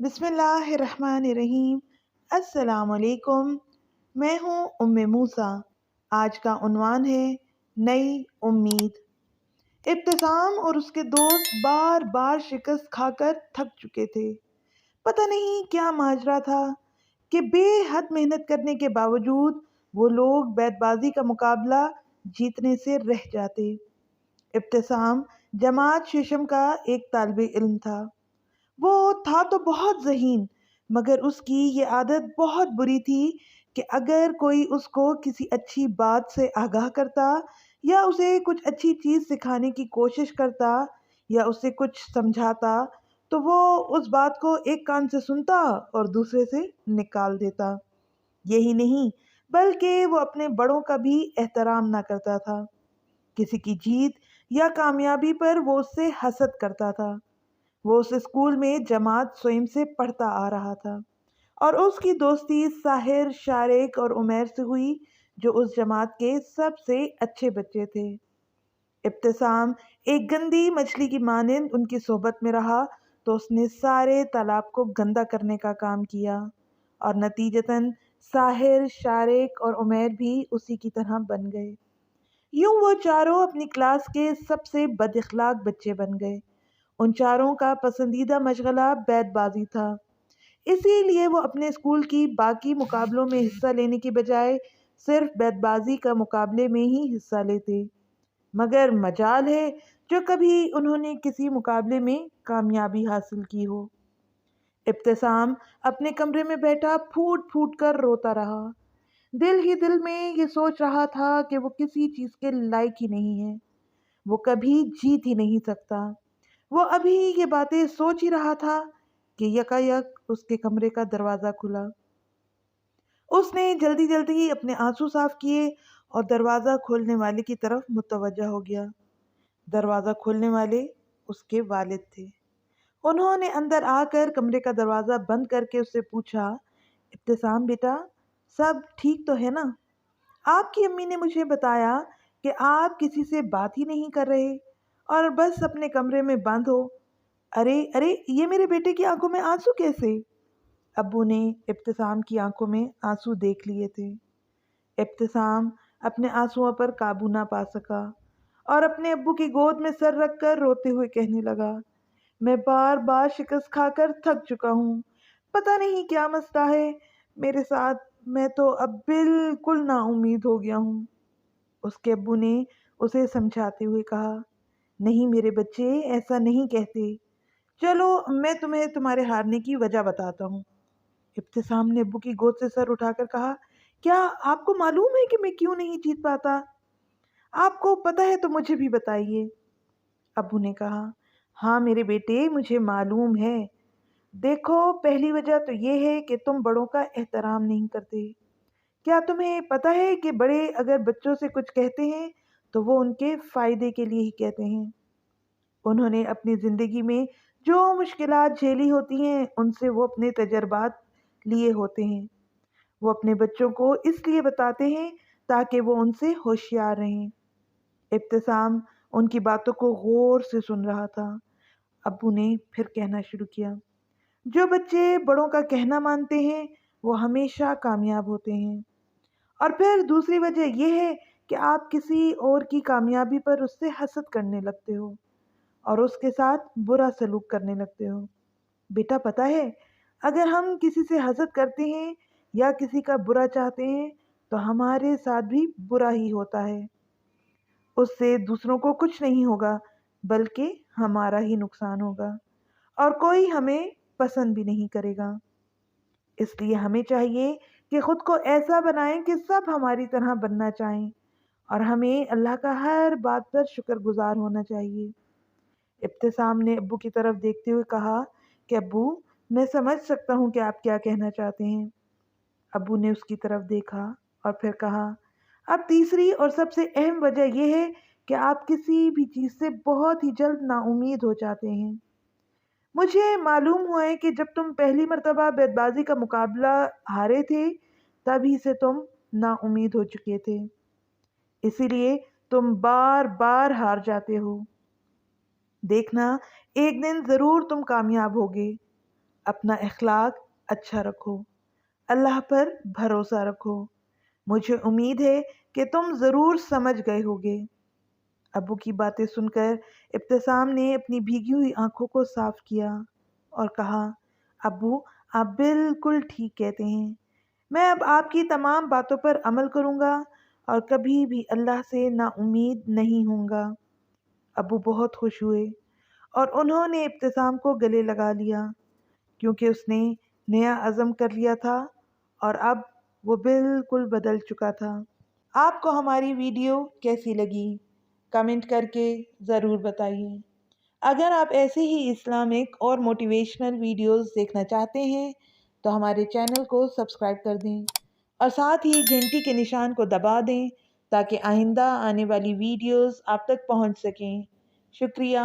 بسم اللہ الرحمن الرحیم۔ السلام علیکم، میں ہوں ام موسیٰ۔ آج کا عنوان ہے نئی امید۔ ابتسام اور اس کے دوست بار بار شکست کھا کر تھک چکے تھے۔ پتہ نہیں کیا ماجرا تھا کہ بے حد محنت کرنے کے باوجود وہ لوگ بیت بازی کا مقابلہ جیتنے سے رہ جاتے۔ ابتسام جماعت ششم کا ایک طالب علم تھا۔ وہ تھا تو بہت ذہین، مگر اس کی یہ عادت بہت بری تھی کہ اگر کوئی اس کو کسی اچھی بات سے آگاہ کرتا یا اسے کچھ اچھی چیز سکھانے کی کوشش کرتا یا اسے کچھ سمجھاتا تو وہ اس بات کو ایک کان سے سنتا اور دوسرے سے نکال دیتا۔ یہی نہیں بلکہ وہ اپنے بڑوں کا بھی احترام نہ کرتا تھا۔ کسی کی جیت یا کامیابی پر وہ اس سے حسد کرتا تھا۔ وہ اس اسکول میں جماعت سوئم سے پڑھتا آ رہا تھا اور اس کی دوستی ساحر، شارق اور عمیر سے ہوئی، جو اس جماعت کے سب سے اچھے بچے تھے۔ ابتسام ایک گندی مچھلی کی مانند ان کی صحبت میں رہا تو اس نے سارے تالاب کو گندا کرنے کا کام کیا اور نتیجتاً ساحر، شارق اور عمیر بھی اسی کی طرح بن گئے۔ یوں وہ چاروں اپنی کلاس کے سب سے بد اخلاق بچے بن گئے۔ ان چاروں کا پسندیدہ مشغلہ بیت بازی تھا، اسی لیے وہ اپنے اسکول کی باقی مقابلوں میں حصہ لینے کی بجائے صرف بیت بازی کا مقابلے میں ہی حصہ لیتے۔ مگر مجال ہے جو کبھی انہوں نے کسی مقابلے میں کامیابی حاصل کی ہو۔ ابتسام اپنے کمرے میں بیٹھا پھوٹ پھوٹ کر روتا رہا۔ دل ہی دل میں یہ سوچ رہا تھا کہ وہ کسی چیز کے لائق ہی نہیں ہے، وہ کبھی جیت ہی نہیں سکتا۔ وہ ابھی یہ باتیں سوچ ہی رہا تھا کہ یکایک اس کے کمرے کا دروازہ کھلا۔ اس نے جلدی جلدی اپنے آنسو صاف کیے اور دروازہ کھولنے والے کی طرف متوجہ ہو گیا۔ دروازہ کھولنے والے اس کے والد تھے۔ انہوں نے اندر آ کر کمرے کا دروازہ بند کر کے اس سے پوچھا، ابتسام بیٹا، سب ٹھیک تو ہے نا؟ آپ کی امی نے مجھے بتایا کہ آپ کسی سے بات ہی نہیں کر رہے اور بس اپنے کمرے میں بند ہو۔ ارے ارے، یہ میرے بیٹے کی آنکھوں میں آنسو کیسے؟ ابو نے ابتسام کی آنکھوں میں آنسو دیکھ لیے تھے۔ ابتسام اپنے آنسوؤں پر قابو نہ پا سکا اور اپنے ابو کی گود میں سر رکھ کر روتے ہوئے کہنے لگا، میں بار بار شکست کھا کر تھک چکا ہوں، پتہ نہیں کیا مسئلہ ہے میرے ساتھ، میں تو اب بالکل نا امید ہو گیا ہوں۔ اس کے ابو نے اسے سمجھاتے ہوئے کہا، نہیں میرے بچے، ایسا نہیں کہتے، چلو میں تمہیں تمہارے ہارنے کی وجہ بتاتا ہوں۔ ابتسام نے ابو کی گود سے سر اٹھا کر کہا، کیا آپ کو معلوم ہے کہ میں کیوں نہیں جیت پاتا؟ آپ کو پتہ ہے تو مجھے بھی بتائیے۔ ابو نے کہا، ہاں میرے بیٹے، مجھے معلوم ہے۔ دیکھو، پہلی وجہ تو یہ ہے کہ تم بڑوں کا احترام نہیں کرتے۔ کیا تمہیں پتہ ہے کہ بڑے اگر بچوں سے کچھ کہتے ہیں تو وہ ان کے فائدے کے لیے ہی کہتے ہیں۔ انہوں نے اپنی زندگی میں جو مشکلات جھیلی ہوتی ہیں ان سے وہ اپنے تجربات لیے ہوتے ہیں۔ وہ اپنے بچوں کو اس لیے بتاتے ہیں تاکہ وہ ان سے ہوشیار رہیں۔ ابتسام ان کی باتوں کو غور سے سن رہا تھا۔ ابو نے پھر کہنا شروع کیا، جو بچے بڑوں کا کہنا مانتے ہیں وہ ہمیشہ کامیاب ہوتے ہیں۔ اور پھر دوسری وجہ یہ ہے کہ آپ کسی اور کی کامیابی پر اس سے حسد کرنے لگتے ہو اور اس کے ساتھ برا سلوک کرنے لگتے ہو۔ بیٹا پتہ ہے، اگر ہم کسی سے حسد کرتے ہیں یا کسی کا برا چاہتے ہیں تو ہمارے ساتھ بھی برا ہی ہوتا ہے۔ اس سے دوسروں کو کچھ نہیں ہوگا بلکہ ہمارا ہی نقصان ہوگا اور کوئی ہمیں پسند بھی نہیں کرے گا۔ اس لیے ہمیں چاہیے کہ خود کو ایسا بنائیں کہ سب ہماری طرح بننا چاہیں اور ہمیں اللہ کا ہر بات پر شکر گزار ہونا چاہیے۔ ابتسام نے ابو کی طرف دیکھتے ہوئے کہا کہ ابو، میں سمجھ سکتا ہوں کہ آپ کیا کہنا چاہتے ہیں۔ ابو نے اس کی طرف دیکھا اور پھر کہا، اب تیسری اور سب سے اہم وجہ یہ ہے کہ آپ کسی بھی چیز سے بہت ہی جلد نا امید ہو جاتے ہیں۔ مجھے معلوم ہوا ہے کہ جب تم پہلی مرتبہ بیت بازی کا مقابلہ ہارے تھے تبھی سے تم نا امید ہو چکے تھے، اسی لیے تم بار بار ہار جاتے ہو۔ دیکھنا، ایک دن ضرور تم کامیاب ہوگے۔ اپنا اخلاق اچھا رکھو، اللہ پر بھروسہ رکھو، مجھے امید ہے کہ تم ضرور سمجھ گئے ہوگے۔ ابو کی باتیں سن کر ابتسام نے اپنی بھیگی ہوئی آنکھوں کو صاف کیا اور کہا، ابو آپ بالکل ٹھیک کہتے ہیں، میں اب آپ کی تمام باتوں پر عمل کروں گا اور کبھی بھی اللہ سے نا امید نہیں ہوں گا۔ ابو بہت خوش ہوئے اور انہوں نے ابتسام کو گلے لگا لیا، کیونکہ اس نے نیا عزم کر لیا تھا اور اب وہ بالکل بدل چکا تھا۔ آپ کو ہماری ویڈیو کیسی لگی؟ کمنٹ کر کے ضرور بتائیے۔ اگر آپ ایسے ہی اسلامک اور موٹیویشنل ویڈیوز دیکھنا چاہتے ہیں تو ہمارے چینل کو سبسکرائب کر دیں اور ساتھ ہی گھنٹی کے نشان کو دبا دیں تاکہ آئندہ آنے والی ویڈیوز آپ تک پہنچ سکیں۔ شکریہ۔